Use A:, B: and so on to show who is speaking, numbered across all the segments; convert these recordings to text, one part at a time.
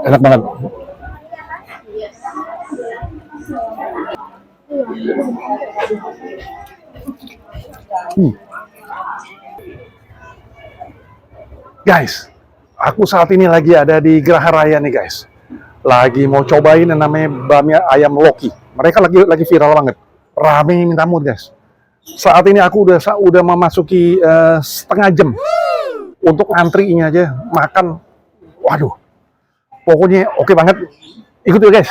A: Enak banget. Guys, aku saat ini lagi ada di Geraha Raya nih guys. Lagi mau cobain yang namanya bami ayam Loki. Mereka lagi viral banget. Rame minta ampun guys. Saat ini aku udah memasuki setengah jam untuk antri ini aja makan. Waduh, pokoknya oke banget. Ikut yuk guys.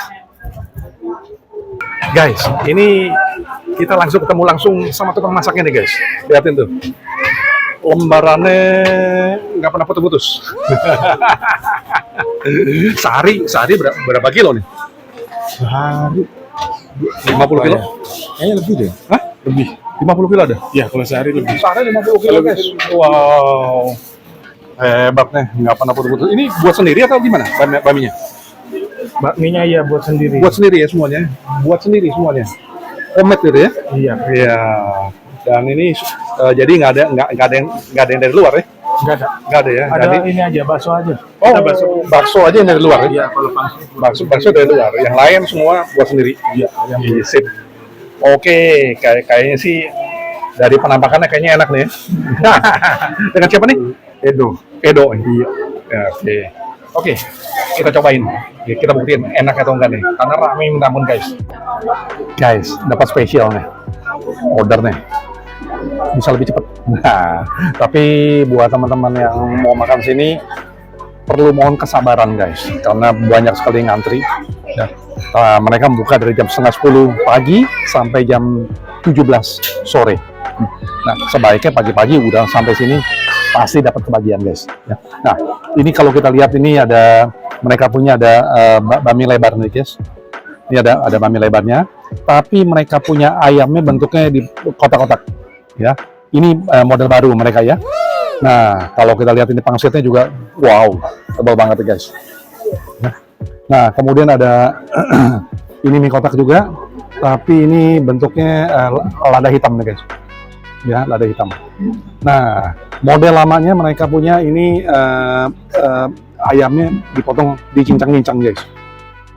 A: Guys, ini kita ketemu langsung sama tukang masaknya nih guys. Lihatin tuh. Lembarannya nggak pernah putus-putus. sehari berapa kilo nih?
B: Sehari
A: 50 kilo?
B: kayaknya lebih deh.
A: Hah?
B: Lebih.
A: 50 kilo ada?
B: Ya kalau sehari lebih.
A: Sehari 50 kilo guys. Wow. Hebat nih, nggak pernah putus-putus. Ini buat sendiri atau gimana baminya?
B: Bakminya ya buat sendiri.
A: Buat sendiri ya semuanya? Buat sendiri semuanya? Homemade gitu ya?
B: Iya.
A: Iya. Dan ini jadi nggak ada yang dari luar ya? Nggak ada ya?
B: Ada
A: Jadi,
B: ini aja, bakso aja.
A: oh,
B: Kita
A: bakso aja yang dari luar ya?
B: Iya, kalau
A: Bakso dari luar. Yang lain semua buat sendiri.
B: Iya, yang
A: Iya, sip. Oke, kayaknya sih dari penampakannya kayaknya enak nih ya. Dengan siapa nih? Edo. Iya. Ya, oke, kita cobain. Ya, kita buktiin enak atau enggak nih. Karena rame minta ampun guys. Guys, dapat spesial nih. Order nih. Bisa lebih cepat. Nah, tapi buat teman-teman yang mau makan sini perlu mohon kesabaran guys, karena banyak sekali yang ngantri. Ya. Mereka buka dari jam setengah 10 pagi sampai jam 17 sore. Nah, sebaiknya pagi-pagi udah sampai sini pasti dapat kebagian guys. Ya. Nah, ini kalau kita lihat ini mereka punya bami lebar nih guys. Ini ada bami lebarnya, tapi mereka punya ayamnya bentuknya di kotak-kotak. Ya, ini model baru mereka ya. Nah, kalau kita lihat ini pangsitnya juga, wow, tebal banget ya guys. Nah, kemudian ada ini mie kotak juga, tapi ini bentuknya lada hitam nih guys. Ya, lada hitam. Nah, model lamanya mereka punya ini ayamnya dipotong, dicincang-cincang guys.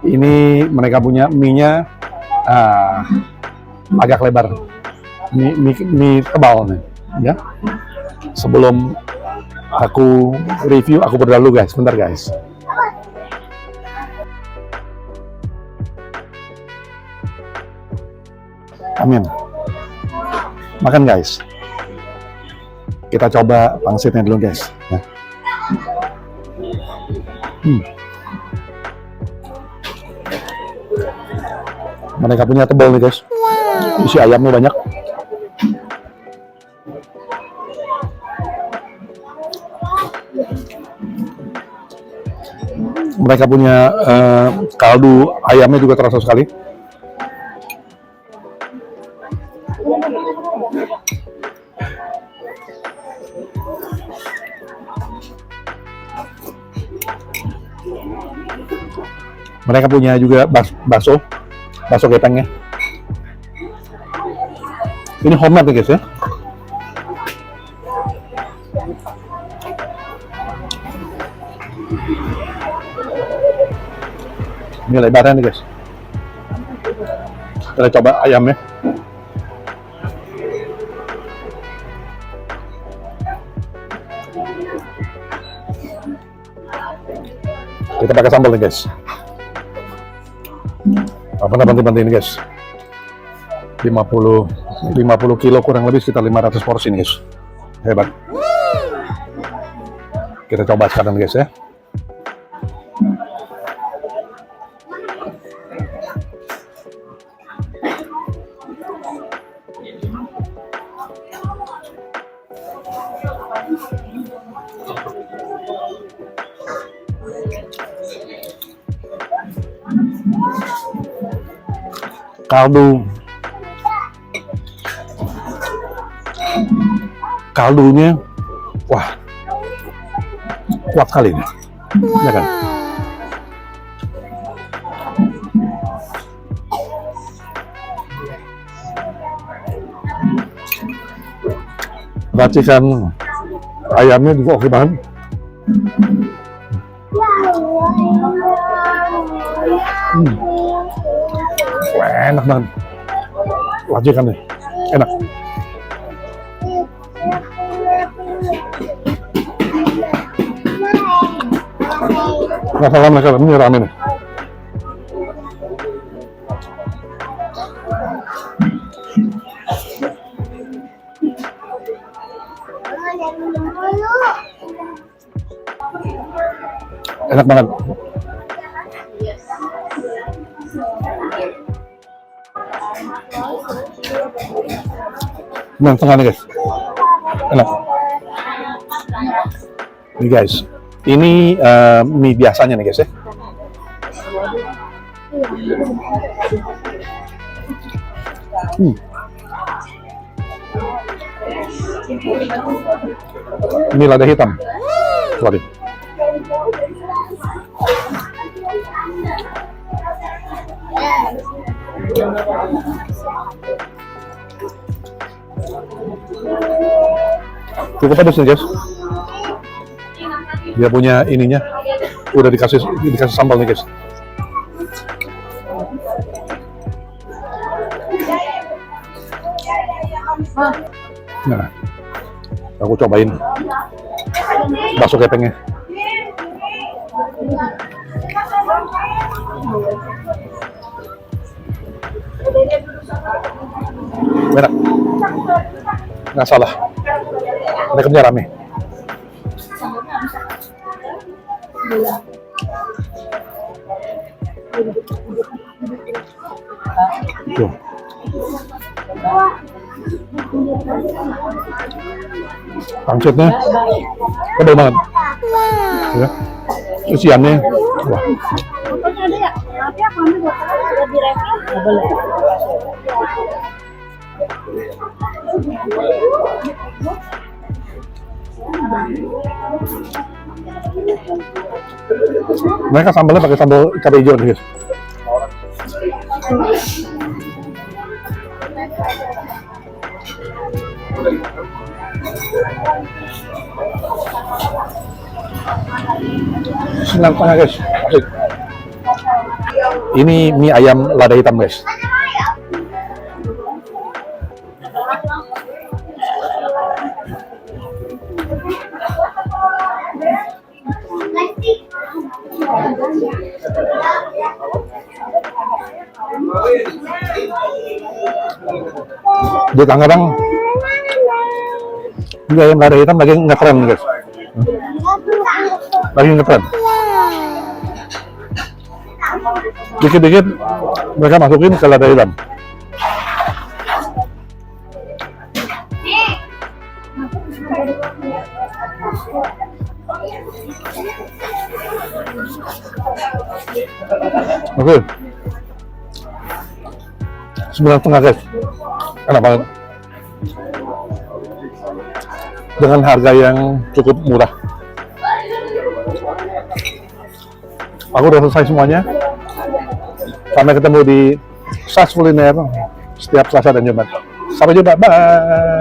A: Ini mereka punya mie-nya agak lebar. Mie tebal nih, ya. Sebelum aku review, aku berdoa dulu guys, bentar guys. Amin. Makan guys. Kita coba pangsitnya dulu guys. Ya. Mereka punya tebal nih guys. Isi ayamnya banyak. Mereka punya kaldu ayamnya juga terasa sekali. Mereka punya juga bakso gepengnya. Ini homemade guys ya. Ini lebarnya nih guys. Kita coba ayamnya. Kita pakai sambal nih guys. Apa bantu-bantu ini guys. 50 kilo kurang lebih sekitar 500 porsi nih guys. Hebat. Kita coba sekarang guys ya. Kaldunya wah, kuat kali ini ya kan. Racikan ayamnya juga oke banget. Wah, enak banget. Racikan nih, enak. Nggak salah mereka, ini rame nih. Enak banget. Yang tengah nih guys, enak. Nih guys, ini mie biasanya nih guys ya. Ini lada hitam. Sorry. Cukup pedas nih guys. Dia punya ininya, udah dikasih sambal nih guys. Nah, aku cobain bakso kepengnya. Enak, nggak salah. Rekamnya rame. Tuh. Pangsitnya tebal banget. Ya. Isiannya, wah.
C: Fotonya ada ya? Maaf ya, kami udah direkam. Nggak boleh.
A: Mereka sambalnya pakai sambal cabai hijau nih guys. Senang tengah guys. Asik. Ini mie ayam lada hitam guys. Dia kadang-kadang mie ayam lada hitam lagi ngetren guys. Lagi ngetren. Dikit-dikit mereka masukin ke lada hitam. Oke. 9,5 guys. Enak banget. Dengan harga yang cukup murah. Aku udah selesai semuanya. Sampai ketemu di Sas Kuliner setiap Selasa dan Jumat. Sampai jumpa. Bye.